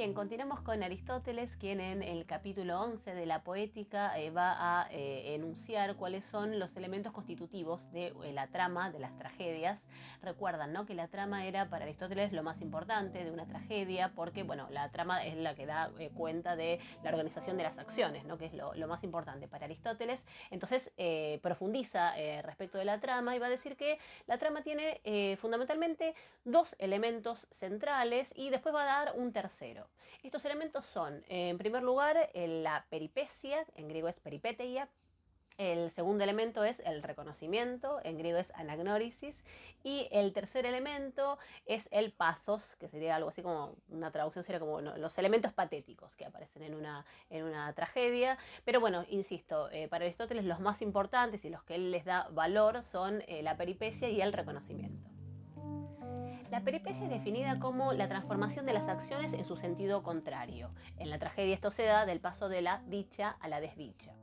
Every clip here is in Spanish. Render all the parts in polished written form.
Bien, continuamos con Aristóteles, quien en el capítulo 11 de la Poética va a enunciar cuáles son los elementos constitutivos de la trama de las tragedias. Recuerdan, ¿no?, que la trama era para Aristóteles lo más importante de una tragedia, porque bueno, la trama es la que da cuenta de la organización de las acciones, ¿no?, que es lo más importante para Aristóteles. Entonces profundiza respecto de la trama y va a decir que la trama tiene fundamentalmente dos elementos centrales y después va a dar un tercero. Estos elementos son, en primer lugar, la peripecia, en griego es peripeteia. El segundo elemento es el reconocimiento, en griego es anagnórisis, y el tercer elemento es el pathos, que sería algo así como, una traducción sería como los elementos patéticos que aparecen en una tragedia. Pero bueno, insisto, para Aristóteles los más importantes y los que él les da valor son la peripecia y el reconocimiento. La peripecia es definida como la transformación de las acciones en su sentido contrario. En la tragedia esto se da del paso de la dicha a la desdicha.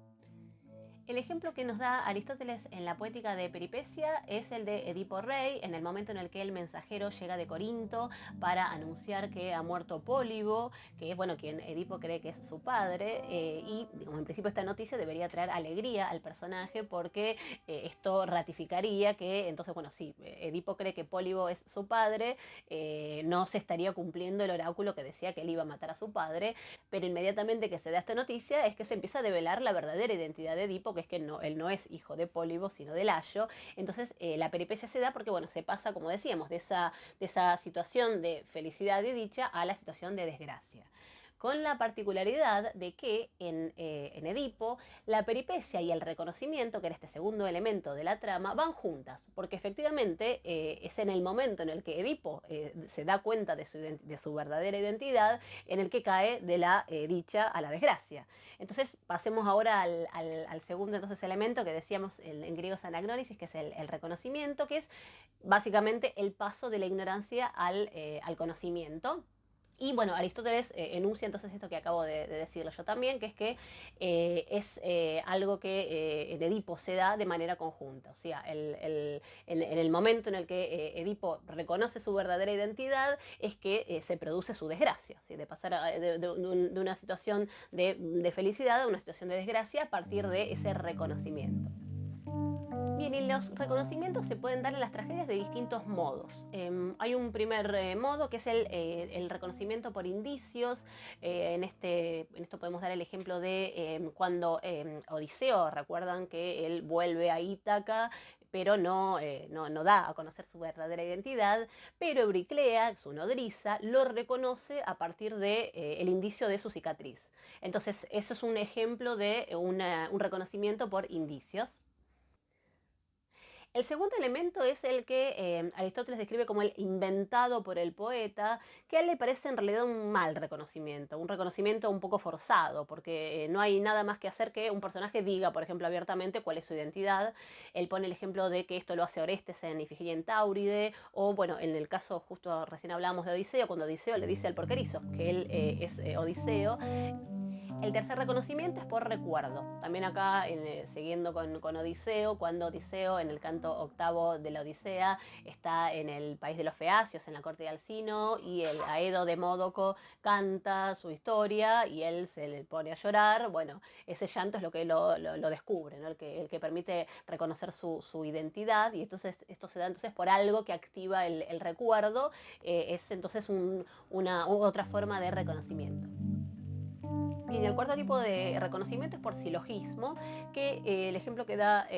El ejemplo que nos da Aristóteles en la poética de Peripecia es el de Edipo Rey, en el momento en el que el mensajero llega de Corinto para anunciar que ha muerto Pólibo, que es bueno quien Edipo cree que es su padre, y digamos, en principio esta noticia debería traer alegría al personaje porque esto ratificaría que entonces, bueno, sí, Edipo cree que Pólibo es su padre, no se estaría cumpliendo el oráculo que decía que él iba a matar a su padre, pero inmediatamente que se da esta noticia es que se empieza a develar la verdadera identidad de Edipo, que es que él no es hijo de Pólibo, sino de Layo. Entonces la peripecia se da porque, bueno, se pasa, como decíamos, de esa situación de felicidad y dicha a la situación de desgracia. Con la particularidad de que en Edipo la peripecia y el reconocimiento, que era este segundo elemento de la trama, van juntas, porque efectivamente es en el momento en el que Edipo se da cuenta de su verdadera identidad, en el que cae de la dicha a la desgracia. Entonces pasemos ahora al segundo entonces, elemento que decíamos en griego es anagnórisis, que es el reconocimiento, que es básicamente el paso de la ignorancia al conocimiento. Y bueno, Aristóteles enuncia entonces esto que acabo de decirlo yo también, que es que es algo que en Edipo se da de manera conjunta. O sea, en el momento en el que Edipo reconoce su verdadera identidad es que se produce su desgracia, ¿sí?, de pasar de una situación de felicidad a una situación de desgracia a partir de ese reconocimiento. Bien, y los reconocimientos se pueden dar en las tragedias de distintos modos. Hay un primer modo que es el reconocimiento por indicios. En esto podemos dar el ejemplo de cuando Odiseo, recuerdan que él vuelve a Ítaca, pero no da a conocer su verdadera identidad, pero Euriclea, su nodriza, lo reconoce a partir de el indicio de su cicatriz. Entonces, eso es un ejemplo de un reconocimiento por indicios. El segundo elemento es el que Aristóteles describe como el inventado por el poeta, que a él le parece en realidad un mal reconocimiento, un reconocimiento un poco forzado, porque no hay nada más que hacer que un personaje diga, por ejemplo, abiertamente cuál es su identidad. Él pone el ejemplo de que esto lo hace Orestes en Ifigelia en Táuride, o bueno, en el caso justo recién hablábamos de Odiseo, cuando Odiseo le dice al porquerizo que él es Odiseo. El tercer reconocimiento es por recuerdo. También acá, siguiendo con Odiseo, cuando Odiseo en el canto octavo de la Odisea está en el país de los Feacios, en la corte de Alcino, y el Aedo de Módoco canta su historia y él se le pone a llorar. Bueno, ese llanto es lo que lo descubre, ¿no?, el que permite reconocer su identidad, y entonces esto se da entonces por algo que activa el recuerdo. Es entonces otra forma de reconocimiento. Bien, el cuarto tipo de reconocimiento es por silogismo, que el ejemplo que da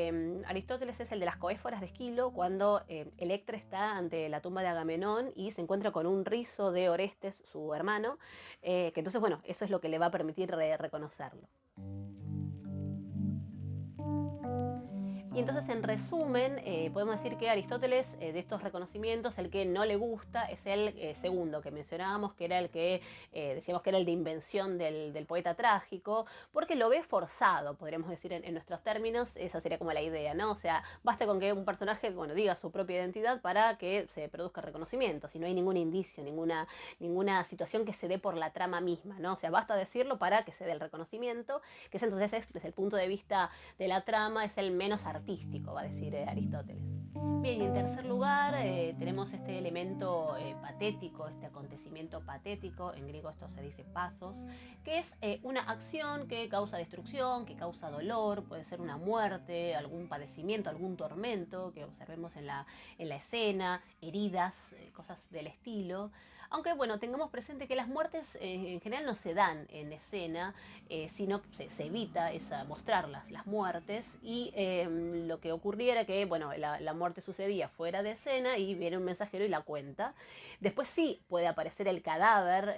Aristóteles es el de las coéforas de Esquilo, cuando Electra está ante la tumba de Agamenón y se encuentra con un rizo de Orestes, su hermano, que entonces, bueno, eso es lo que le va a permitir reconocerlo. Y entonces, en resumen, podemos decir que Aristóteles, de estos reconocimientos, el que no le gusta es el segundo que mencionábamos, que era el que decíamos que era el de invención del poeta trágico, porque lo ve forzado, podríamos decir en nuestros términos. Esa sería como la idea, ¿no? O sea, basta con que un personaje, bueno, diga su propia identidad para que se produzca reconocimiento, si no hay ningún indicio, ninguna situación que se dé por la trama misma, ¿no? O sea, basta decirlo para que se dé el reconocimiento, que es entonces, desde el punto de vista de la trama, es el menos artístico artístico, va a decir Aristóteles. Bien, y en tercer lugar tenemos este elemento patético, este acontecimiento patético, en griego esto se dice pasos, que es una acción que causa destrucción, que causa dolor, puede ser una muerte, algún padecimiento, algún tormento que observemos en la escena, heridas, cosas del estilo. Aunque bueno, tengamos presente que las muertes en general no se dan en escena, sino se evita mostrar las muertes y lo que ocurría era que bueno, la muerte sucedía fuera de escena y viene un mensajero y la cuenta. Después sí puede aparecer el cadáver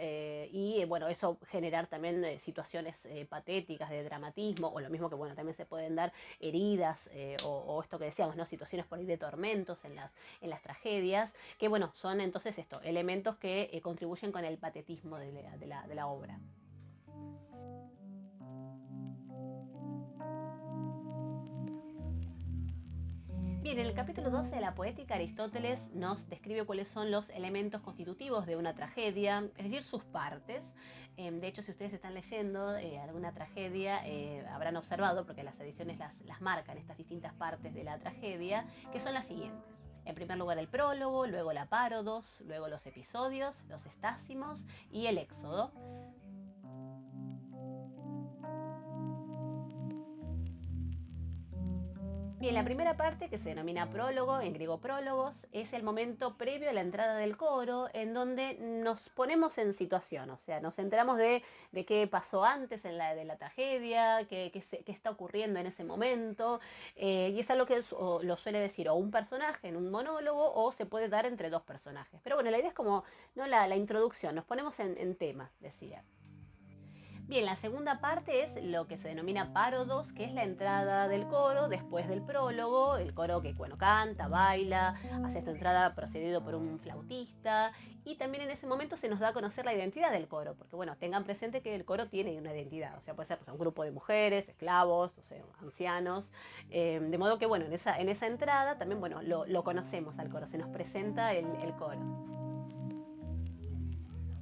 y bueno, eso generar también situaciones patéticas de dramatismo, o lo mismo que bueno, también se pueden dar heridas o esto que decíamos, ¿no? Situaciones por ahí de tormentos en las tragedias, que bueno, son entonces elementos que contribuyen con el patetismo de la obra. Bien, en el capítulo 12 de la Poética, Aristóteles nos describe cuáles son los elementos constitutivos de una tragedia, es decir, sus partes. De hecho, si ustedes están leyendo alguna tragedia, habrán observado, porque las ediciones las marcan, estas distintas partes de la tragedia, que son las siguientes. En primer lugar el prólogo, luego la párodos, luego los episodios, los estásimos y el éxodo. Bien, la primera parte, que se denomina prólogo, en griego prólogos, es el momento previo a la entrada del coro, en donde nos ponemos en situación, o sea, nos enteramos de qué pasó antes de la tragedia, qué está ocurriendo en ese momento, y es algo que lo suele decir o un personaje en un monólogo o se puede dar entre dos personajes. Pero bueno, la idea es como, ¿no? la introducción, nos ponemos en tema, decía. Bien, la segunda parte es lo que se denomina párodos, que es la entrada del coro después del prólogo, el coro que bueno, canta, baila, hace esta entrada precedido por un flautista, y también en ese momento se nos da a conocer la identidad del coro, porque bueno, tengan presente que el coro tiene una identidad, o sea, puede ser un grupo de mujeres, esclavos, o sea, ancianos, de modo que bueno, en esa entrada también bueno, lo conocemos al coro, se nos presenta el coro.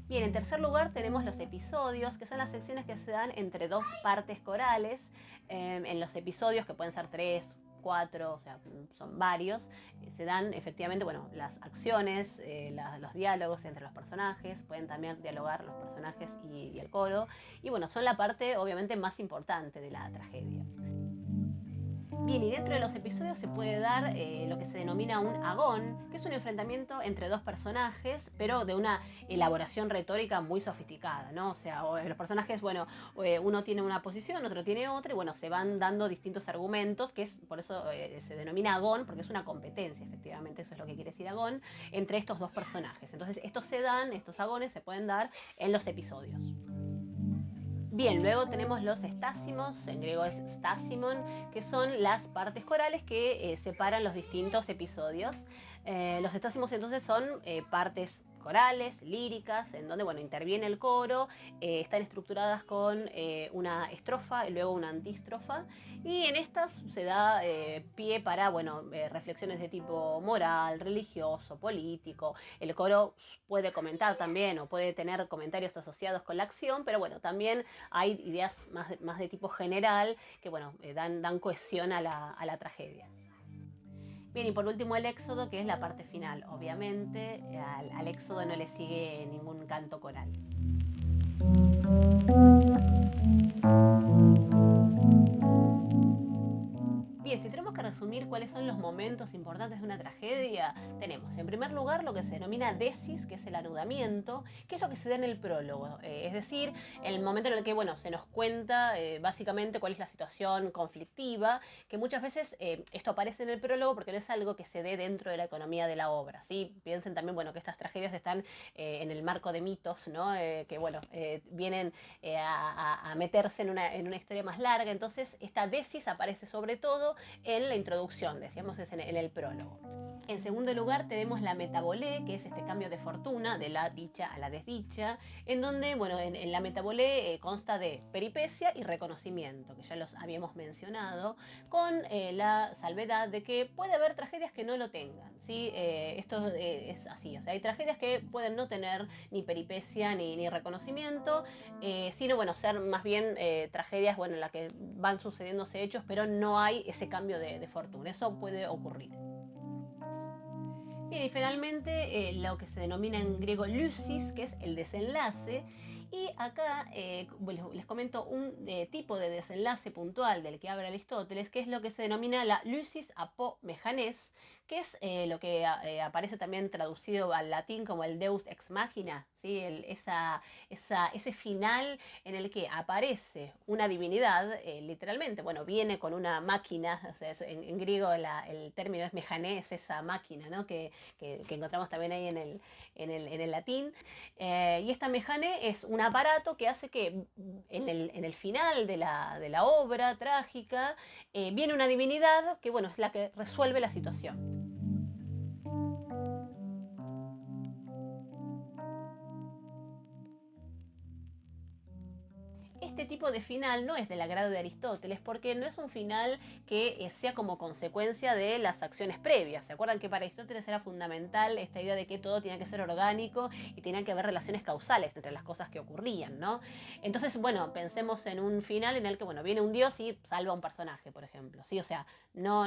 Bien, en tercer lugar tenemos los episodios, que son las secciones que se dan entre dos partes corales. En los episodios, que pueden ser 3, 4, o sea, son varios, se dan efectivamente, bueno, las acciones, los diálogos entre los personajes, pueden también dialogar los personajes y el coro, y bueno, son la parte obviamente más importante de la tragedia. Bien, y dentro de los episodios se puede dar lo que se denomina un agón, que es un enfrentamiento entre dos personajes, pero de una elaboración retórica muy sofisticada, ¿no? O sea, los personajes, bueno, uno tiene una posición, otro tiene otra, y bueno, se van dando distintos argumentos, que es, por eso se denomina agón, porque es una competencia, efectivamente, eso es lo que quiere decir agón, entre estos dos personajes. Entonces, estos agones se pueden dar en los episodios. Bien, luego tenemos los estásimos, en griego es stasimon, que son las partes corales que separan los distintos episodios. Los estásimos entonces son partes corales, líricas, en donde bueno, interviene el coro, están estructuradas con una estrofa y luego una antístrofa, y en estas se da pie para bueno, reflexiones de tipo moral, religioso, político. El coro puede comentar también o puede tener comentarios asociados con la acción, pero bueno, también hay ideas más de tipo general que bueno, dan cohesión a la tragedia. Bien, y por último el éxodo, que es la parte final. Obviamente al éxodo no le sigue ningún canto coral. Bien, si tenemos que resumir cuáles son los momentos importantes de una tragedia, tenemos en primer lugar lo que se denomina desis, que es el anudamiento, que es lo que se da en el prólogo, es decir, el momento en el que bueno, se nos cuenta básicamente cuál es la situación conflictiva, que muchas veces esto aparece en el prólogo porque no es algo que se dé dentro de la economía de la obra, ¿sí? Piensen también bueno, que estas tragedias están en el marco de mitos, ¿no? Que bueno, vienen a meterse en una historia más larga, entonces esta desis aparece sobre todo en la introducción, decíamos es en el prólogo. En segundo lugar tenemos la metabolé, que es este cambio de fortuna, de la dicha a la desdicha, en donde, bueno, en la metabolé consta de peripecia y reconocimiento, que ya los habíamos mencionado, con la salvedad de que puede haber tragedias que no lo tengan, ¿sí? Esto es así, o sea, hay tragedias que pueden no tener ni peripecia ni reconocimiento, sino, bueno, ser más bien tragedias, bueno, en las que van sucediéndose hechos, pero no hay ese cambio de fortuna, eso puede ocurrir. Bien, y finalmente lo que se denomina en griego lusis, que es el desenlace. Y acá les comento un tipo de desenlace puntual del que habla Aristóteles, que es lo que se denomina la lusis apomejanés, que es lo que aparece también traducido al latín como el deus ex machina, ¿sí? Ese final en el que aparece una divinidad, literalmente, bueno, viene con una máquina, o sea, en griego el término es mejané, es esa máquina, ¿no? Que encontramos también ahí en el latín. Y esta mejane es un aparato que hace que en el final de la obra trágica viene una divinidad que, bueno, es la que resuelve la situación. Este tipo de final no es del agrado de Aristóteles porque no es un final que sea como consecuencia de las acciones previas. ¿Se acuerdan que para Aristóteles era fundamental esta idea de que todo tenía que ser orgánico y tenía que haber relaciones causales entre las cosas que ocurrían, ¿no? Entonces, bueno, pensemos en un final en el que, bueno, viene un dios y salva a un personaje, por ejemplo, ¿sí? O sea, no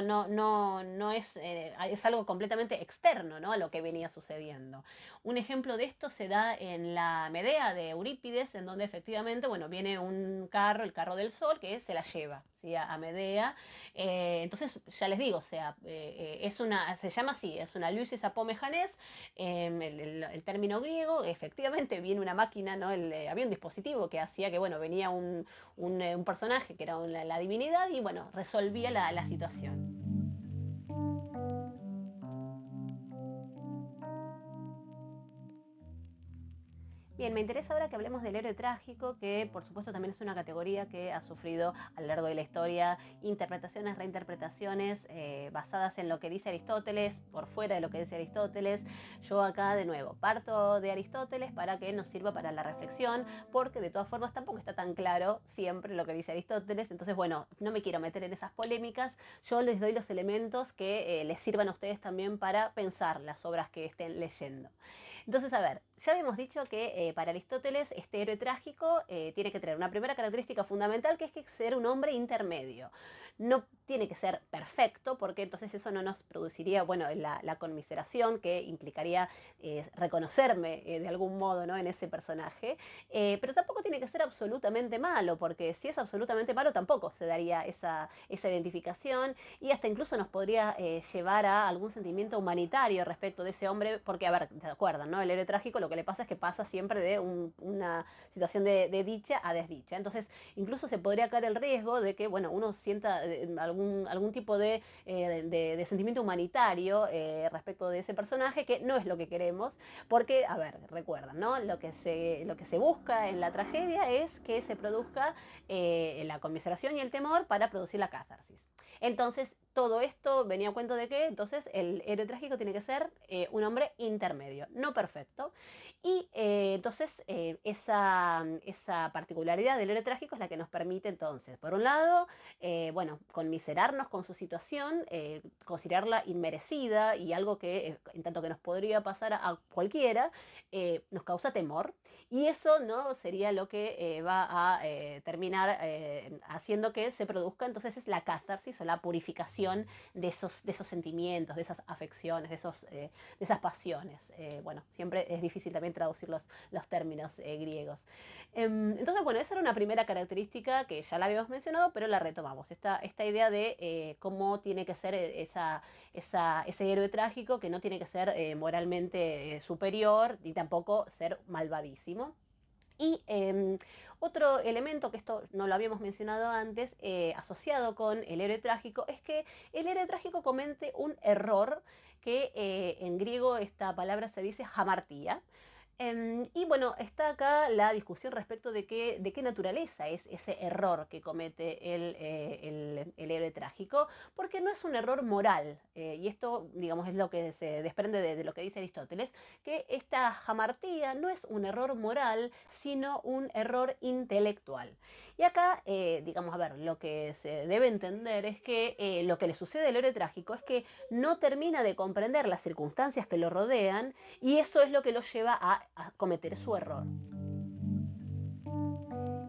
es algo completamente externo, ¿no? A lo que venía sucediendo. Un ejemplo de esto se da en la Medea de Eurípides, en donde efectivamente, bueno, viene un carro, el carro del sol, que se la lleva, ¿sí? a Medea. Entonces, ya les digo, o sea, se llama así, es una lucis apomejanés, el término griego, efectivamente viene una máquina, ¿no? Había un dispositivo que hacía que, bueno, venía un personaje que era la divinidad y, bueno, resolvía la situación. Bien, me interesa ahora que hablemos del héroe trágico, que por supuesto también es una categoría que ha sufrido a lo largo de la historia interpretaciones, reinterpretaciones basadas en lo que dice Aristóteles, por fuera de lo que dice Aristóteles. Yo acá de nuevo parto de Aristóteles para que nos sirva para la reflexión, porque de todas formas tampoco está tan claro siempre lo que dice Aristóteles. Entonces, bueno, no me quiero meter en esas polémicas, yo les doy los elementos que les sirvan a ustedes también para pensar las obras que estén leyendo. Entonces, a ver, ya habíamos dicho que para Aristóteles este héroe trágico tiene que tener una primera característica fundamental, que es que ser un hombre intermedio. No tiene que ser perfecto, porque entonces eso no nos produciría, bueno, la conmiseración que implicaría reconocerme de algún modo, ¿no? En ese personaje. Pero tampoco tiene que ser absolutamente malo, porque si es absolutamente malo tampoco se daría esa identificación y hasta incluso nos podría llevar a algún sentimiento humanitario respecto de ese hombre, porque, a ver, ¿se acuerdan, no? El héroe trágico lo que le pasa es que pasa siempre de una situación de dicha a desdicha. Entonces, incluso se podría caer el riesgo de que, bueno, uno sienta algún tipo de sentimiento humanitario respecto de ese personaje, que no es lo que queremos, porque, a ver, recuerdan, ¿no? Lo que se busca en la tragedia es que se produzca la conmiseración y el temor para producir la catarsis. Entonces, todo esto venía a cuento de que entonces el héroe trágico tiene que ser un hombre intermedio, no perfecto. Y entonces esa particularidad del héroe trágico es la que nos permite entonces, por un lado, bueno, conmiserarnos con su situación, considerarla inmerecida y algo que, en tanto que nos podría pasar a cualquiera, nos causa temor. Y eso, ¿no? Sería lo que va a terminar haciendo que se produzca entonces es la catarsis o la purificación de esos sentimientos, de esas afecciones, de esas pasiones. Bueno, siempre es difícil también traducir los términos griegos. Entonces, bueno, esa era una primera característica que ya la habíamos mencionado, pero la retomamos. Esta idea de cómo tiene que ser ese héroe trágico, que no tiene que ser moralmente superior ni tampoco ser malvadísimo. Y otro elemento, que esto no lo habíamos mencionado antes, asociado con el héroe trágico, es que el héroe trágico comete un error que en griego esta palabra se dice hamartía. Y bueno, está acá la discusión respecto de qué naturaleza es ese error que comete el héroe trágico, porque no es un error moral, y esto, digamos, es lo que se desprende de lo que dice Aristóteles, que esta jamartía no es un error moral, sino un error intelectual. Y acá, digamos, a ver, lo que se debe entender es que lo que le sucede al héroe trágico es que no termina de comprender las circunstancias que lo rodean y eso es lo que lo lleva a cometer su error.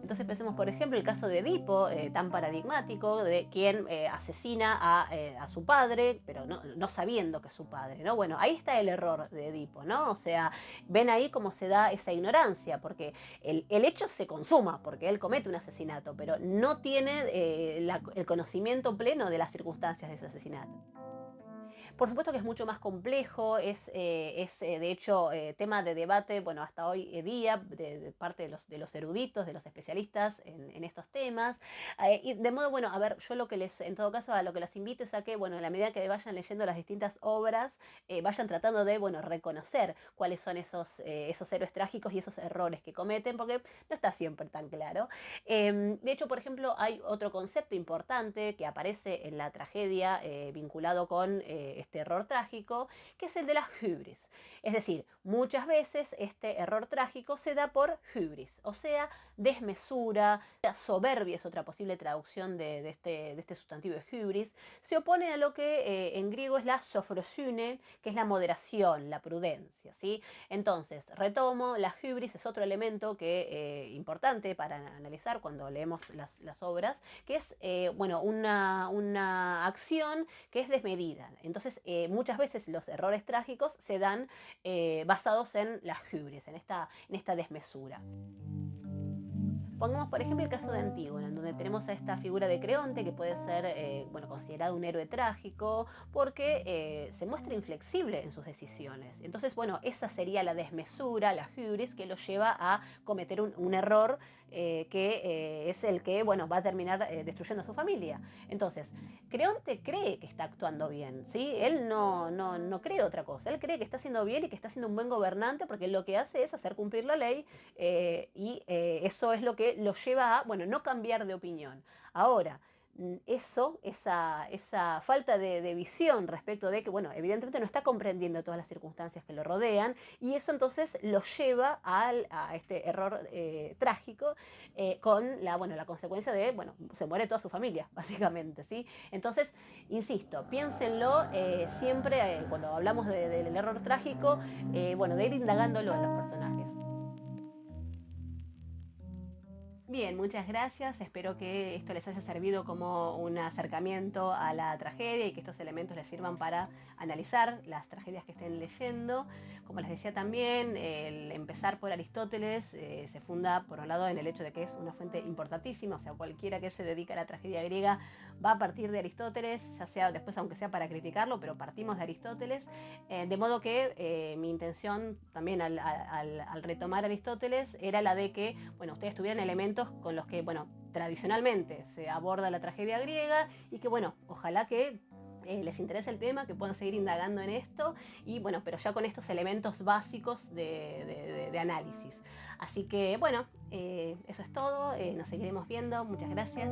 Entonces pensemos, por ejemplo, el caso de Edipo, tan paradigmático, de quien asesina a su padre, pero no sabiendo que es su padre, ¿no? Bueno, ahí está el error de Edipo, ¿no? O sea, ven ahí cómo se da esa ignorancia, porque el hecho se consuma, porque él comete un asesinato, pero no tiene el conocimiento pleno de las circunstancias de ese asesinato. Por supuesto que es mucho más complejo, de hecho tema de debate, bueno, hasta hoy día, de parte de los eruditos, de los especialistas en estos temas. Y de modo, bueno, a ver, yo en todo caso, a lo que los invito es a que, bueno, en la medida que vayan leyendo las distintas obras, vayan tratando de, bueno, reconocer cuáles son esos héroes trágicos y esos errores que cometen, porque no está siempre tan claro. De hecho, por ejemplo, hay otro concepto importante que aparece en la tragedia vinculado con este error trágico, que es el de la hubris. Es decir, muchas veces este error trágico se da por hubris, o sea, desmesura, soberbia es otra posible traducción de este sustantivo de hubris, se opone a lo que en griego es la sofrosune, que es la moderación, la prudencia, ¿sí? Entonces, retomo, la hubris es otro elemento importante para analizar cuando leemos las obras, que es bueno, una acción que es desmedida. Entonces, muchas veces los errores trágicos se dan basados en la hubris, en esta desmesura. Pongamos, por ejemplo, el caso de Antígona, en donde tenemos a esta figura de Creonte, que puede ser bueno, considerado un héroe trágico, porque se muestra inflexible en sus decisiones. Entonces, bueno, esa sería la desmesura, la hubris, que lo lleva a cometer un error que es el que, bueno, va a terminar destruyendo a su familia. Entonces, Creonte cree que está actuando bien, ¿sí? Él no cree otra cosa, él cree que está haciendo bien y que está siendo un buen gobernante, porque lo que hace es hacer cumplir la ley y eso es lo que lo lleva a, bueno, no cambiar de opinión. Ahora, esa falta de visión respecto de que, bueno, evidentemente no está comprendiendo todas las circunstancias que lo rodean y eso entonces lo lleva a este error trágico con bueno, la consecuencia de, bueno, se muere toda su familia, básicamente, ¿sí? Entonces, insisto, piénsenlo siempre cuando hablamos del error trágico, bueno, de ir indagándolo en los personajes. Bien, muchas gracias. Espero que esto les haya servido como un acercamiento a la tragedia y que estos elementos les sirvan para analizar las tragedias que estén leyendo. Como les decía también, el empezar por Aristóteles se funda, por un lado, en el hecho de que es una fuente importantísima, o sea, cualquiera que se dedica a la tragedia griega va a partir de Aristóteles, ya sea después, aunque sea para criticarlo, pero partimos de Aristóteles. De modo que mi intención también al retomar Aristóteles era la de que, bueno, ustedes tuvieran elementos con los que, bueno, tradicionalmente se aborda la tragedia griega y que, bueno, ojalá que les interese el tema, que puedan seguir indagando en esto y, bueno, pero ya con estos elementos básicos de análisis. Así que, bueno, eso es todo. Nos seguiremos viendo. Muchas gracias.